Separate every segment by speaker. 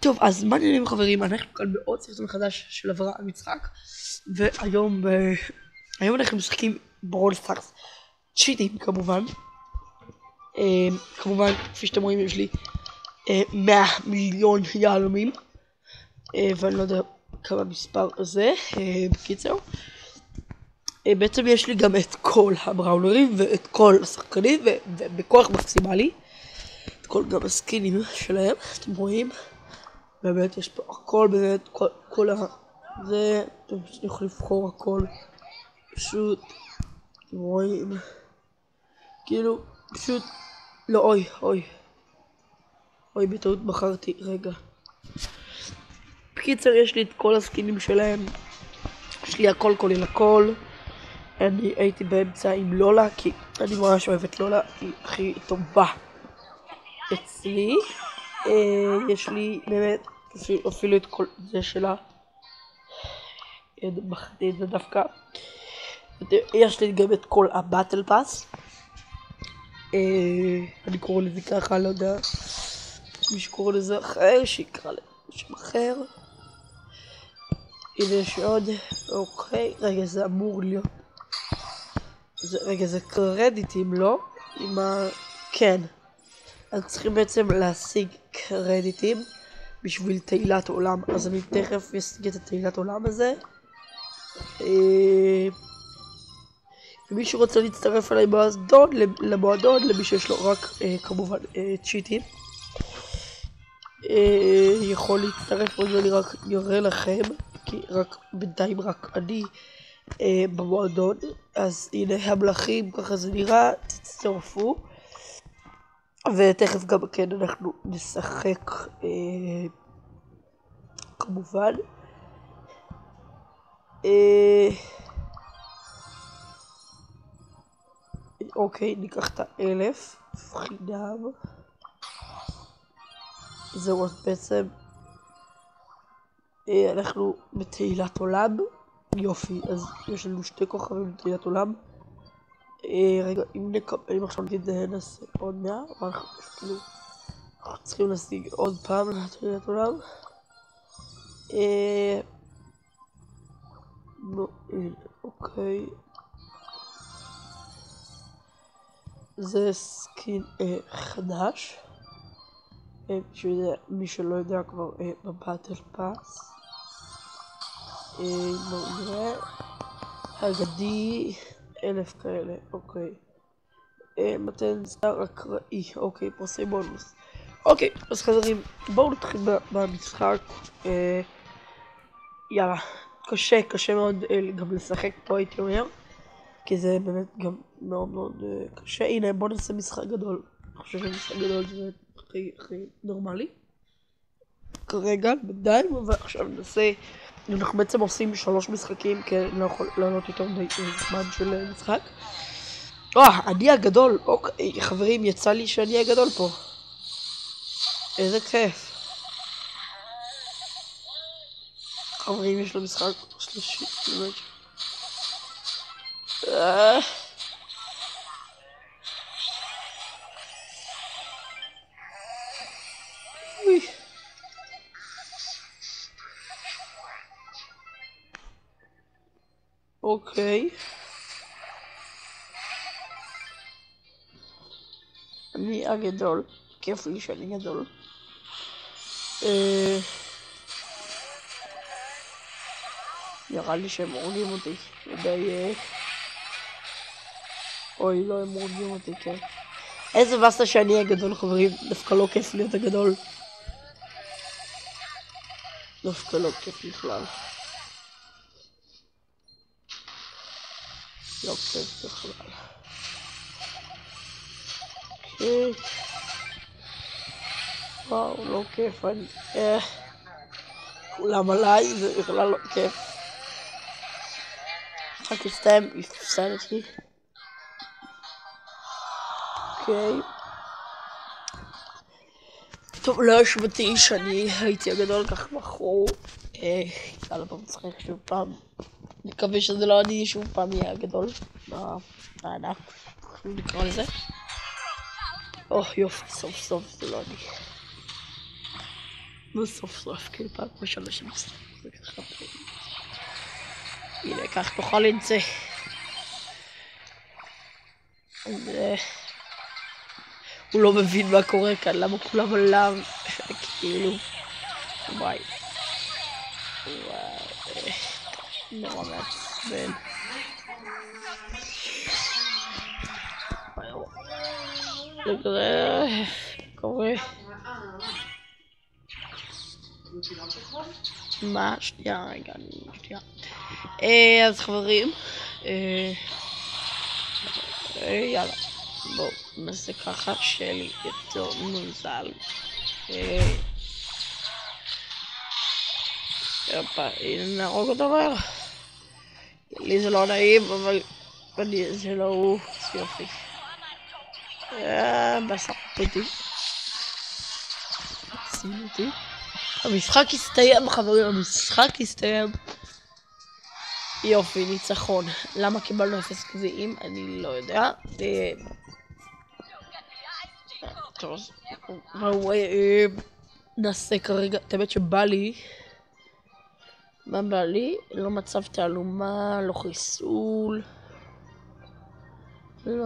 Speaker 1: טוב, אז מה נראים חברים, אנחנו כאן בעוד סרטון חדש של עברה על משחק, והיום אנחנו משחקים ברול סטארס צ'יטים כמובן. כמובן, כפי שאתם רואים, יש לי 100 מיליון יהלומים, ואני לא יודע כמה מספר זה. בקיצר, בעצם יש לי גם את כל הבראונרים ואת כל השחקנים ובכוח מקסימלי את כל גם הסקינים שלהם. אתם רואים, באמת יש פה הכל, באמת כל זה, אתם יכולים לבחור הכל, פשוט, אתם רואים, כאילו, פשוט, לא, אוי, בטעות בחרתי, רגע. בקיצר, יש לי את כל הסקינים שלהם, יש לי הכל כולל הכל. אני הייתי באמצע עם לולה, כי אני ממש אוהב את לולה, היא הכי טובה אצלי. יש לי באמת אפילו את כל זה שלה, בחרתי את זה דווקא. יש לי גם את כל הבטל פאס, אני קורא לזה ככה, לא יודע, מי שקורא לזה אחר שיקרא לשם אחר. הנה יש עוד, אוקיי, רגע, זה אמור להיות, רגע, זה קרדיטים, לא? כן, אז צריכים בעצם להשיג קרדיטים בשביל תהילת עולם, אז אני תכף אשיג את התהילת עולם הזה. ומי שרוצה להצטרף אליי למועדון, למי שיש לו רק כמובן צ'יטים, יכול להצטרף, ואני רק יראה לכם, כי בינתיים רק אני במועדון. אז הנה המלכים, ככה זה נראה, תצטרפו, ותכף גם כן אנחנו נשחק כמובן. אוקיי, ניקח את 1000 חינם. זהו, אז בעצם אנחנו בתהילת עולם. יופי, אז יש לנו 2 כוכבים בתהילת עולם. רגע, אם עכשיו נגיד נעשה עוד 100, אנחנו צריכים להשיג עוד פעם לתהילת עולם. אוקיי, זה סקין חדש, מי שלא יודע כבר, בבטל פאס. בואו נראה, אגדי 1000 כאלה, אוקיי. מתן סטאר אקראי, אוקיי, פרסי בונוס. אוקיי, אז חברים, בואו נתחיל במשחק. יאללה, קשה מאוד גם לשחק פה, הייתי אומר, כי זה באמת גם מאוד מאוד קשה. הנה, בואו נעשה משחק גדול. אני חושב שמשחק גדול זה הכי נורמלי כרגע, בינתיים. ועכשיו נעשה, אנחנו בעצם עושים 3 משחקים, כי אני לא יכול לעלות יותר זמן של משחק. אני הגדול, אוקיי, חברים, יצא לי שאני הגדול פה. איזה כיף. חברים, יש לו משחק שלישי, באמת. אוקיי. אני הגדול, כיף לי שאני גדול. נראה לי שהם הורגים אותי, די... אוי, לא, הם הורגים אותי, כן. איזה בסה שאני הגדול, חברים, דווקא לא כיף להיות הגדול. דווקא לא כיף בכלל. לא כיף בכלל. אוקיי. וואו, לא כיף, אני... כולם עליי, זה בכלל לא כיף. רק הסתיים, הפסדתי. אוקיי. טוב, לא אשמתי שאני הייתי הגדול כך בחור. יאללה, בוא נשחק שוב פעם. מקווה שזה לא אני שוב פעם יהיה הגדול. נקרא לזה. יופי, סוף זה לא אני. בסוף סוף, כאילו פעם ראשונה שמצטרף. הנה, כך תאכל את זה. הוא לא מבין מה קורה כאן, למה כולם עליו, כאילו, וואי. וואי, נורא מעצבן. זה קורה. מה? שנייה, רגע, שנייה. אז חברים, יאללה, בואו נעשה ככה שלי יותר מוזל. יפה, הנה נהרוג אותו מהר. לי זה לא נעים, אבל זה לא הוא, זה יופי. בסך אותי. שים אותי. המשחק הסתיים, חברים, המשחק הסתיים. יופי, ניצחון. למה קיבלנו 0 גביעים? אני לא יודע. טוב, נעשה כרגע, האמת שבא לי. מה בא לי? לא מצב תעלומה, לא חיסול. לא,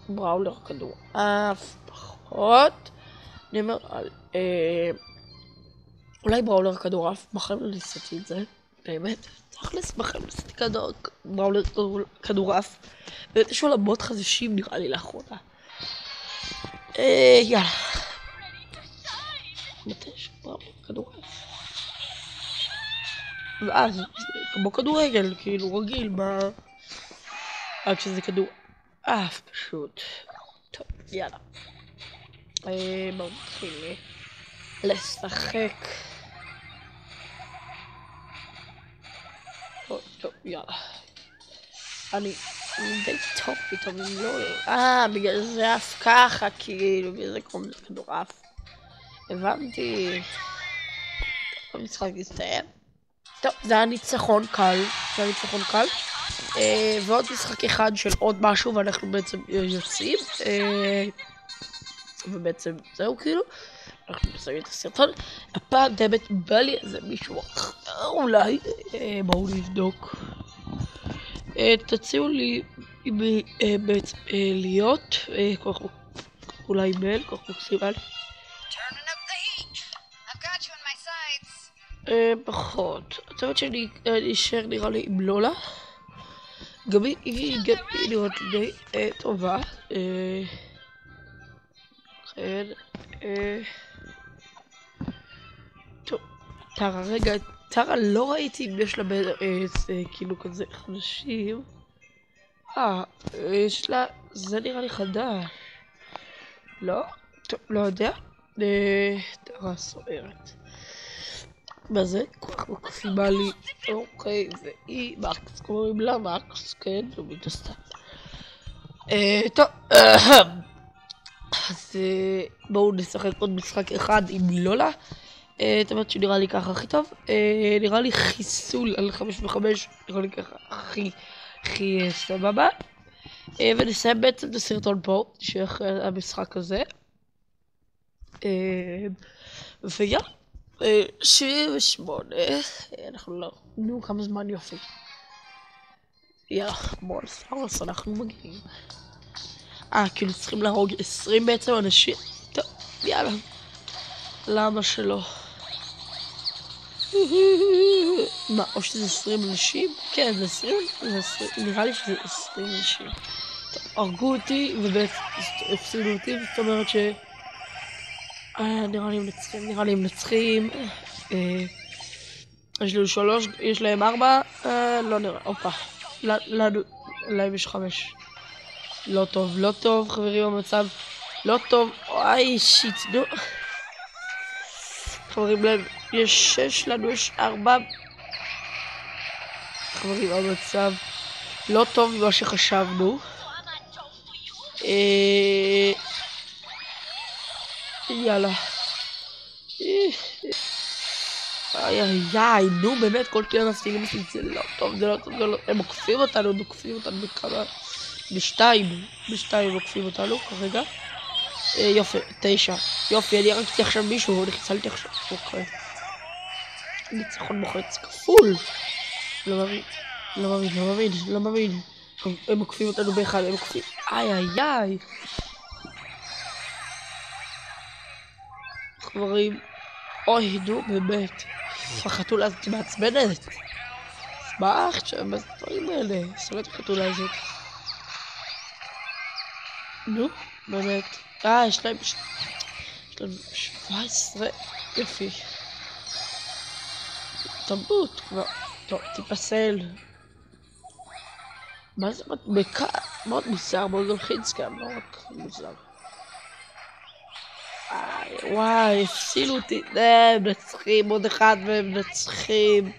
Speaker 1: בראולר כדור אף פחות. אני אומר על... אולי בראולר כדור אף, בחיים לא ניסיתי את זה. באמת, תכלס בחיים ניסיתי בראולר כדור אף. יש עולמות חדשים נראה לי לאחרונה. יאללה. מתי יש בראולר כדור אף? ואז, כמו כדורגל, כאילו רגיל, מה... רק שזה כדור אף פשוט. טוב, יאללה. בואו נתחיל לשחק. טוב, יאללה. אני די טוב פתאום, אם לא... בגלל זה אף ככה, כאילו, בגלל זה קוראים לזה כדור אף. הבנתי. המשחק הסתיים. טוב, זה היה ניצחון קל. ועוד משחק אחד של עוד משהו, ואנחנו בעצם יוצאים. ובעצם זהו כאילו. אנחנו נסיים את הסרטון. הפעם באמת בא לי איזה מישהו אחר אולי. בואו נבדוק. תציעו לי בעצם להיות. אולי מייל, כך מקסימל. פחות. הצוות שלי נשאר נראה לי עם לולה. גם היא נראית די טובה. כן. טוב. טרה, רגע, טרה לא ראיתי אם יש לה כאילו כזה חדשים. יש לה, זה נראה לי חדש. לא? טוב, לא יודע. טרה סוערת. מה זה? כוח מקסימלי. אוקיי, והיא מקס, קוראים לה מקס, כן, זו מתעסתה. טוב, אז בואו נשחק עוד משחק אחד עם לולה. את אומרת שנראה לי ככה הכי טוב. נראה לי חיסול על 5-5, נראה לי ככה הכי סבבה. ונסיים בעצם את הסרטון פה, שאחרי המשחק הזה. ויאללה. 78, אנחנו לא, נו כמה זמן יופי. יאללה, בואו לספרס, אנחנו מגיעים. כאילו צריכים להרוג 20 בעצם אנשים. טוב, יאללה. למה שלא? מה, או שזה 20 אנשים? כן, זה 20, נראה לי שזה 20 אנשים. טוב, הרגו אותי ובעצם הפסידו אותי, זאת אומרת ש... נראה לי הם מנצחים. יש לנו 3, יש להם 4, לא נראה, אופה. להם יש 5. לא טוב, חברים, המצב לא טוב. אוי, שיט, נו. חברים, להם יש 6, לנו יש 4. חברים, המצב לא טוב ממה שחשבנו. יאללה. נו באמת, כל תהיה מפסידים אותי, זה לא טוב, הם עוקפים אותנו בכמה, בשתיים עוקפים אותנו כרגע. יופי, 9. יופי, אני הרגתי עכשיו מישהו, אני חיסלתי עכשיו. אוקיי. ניצחון מוחץ כפול. לא מאמין, לא מאמין, לא מאמין, לא מאמין. הם עוקפים אותנו באחד, הם עוקפים. איי איי איי. חברים. אוי, נו, באמת. החתולה הזאת מעצבנת. מה עכשיו, מה זה דברים האלה? שונאת החתולה הזאת. נו, באמת. יש להם 17. יופי. תרבות כבר. טוב, תיפסל. מה זה מדבקה? מאוד מוזר, מאוד מלחיץ גם, לא רק מוזר. וואי, הפסילו אותי. הם מנצחים, עוד אחד והם מנצחים.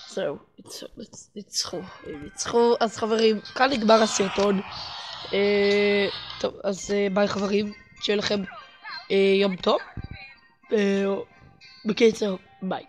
Speaker 1: זהו, ניצחו. אז חברים, כאן נגמר הסרטון. טוב, אז ביי חברים, שיהיה לכם יום טוב. בקיצור, ביי.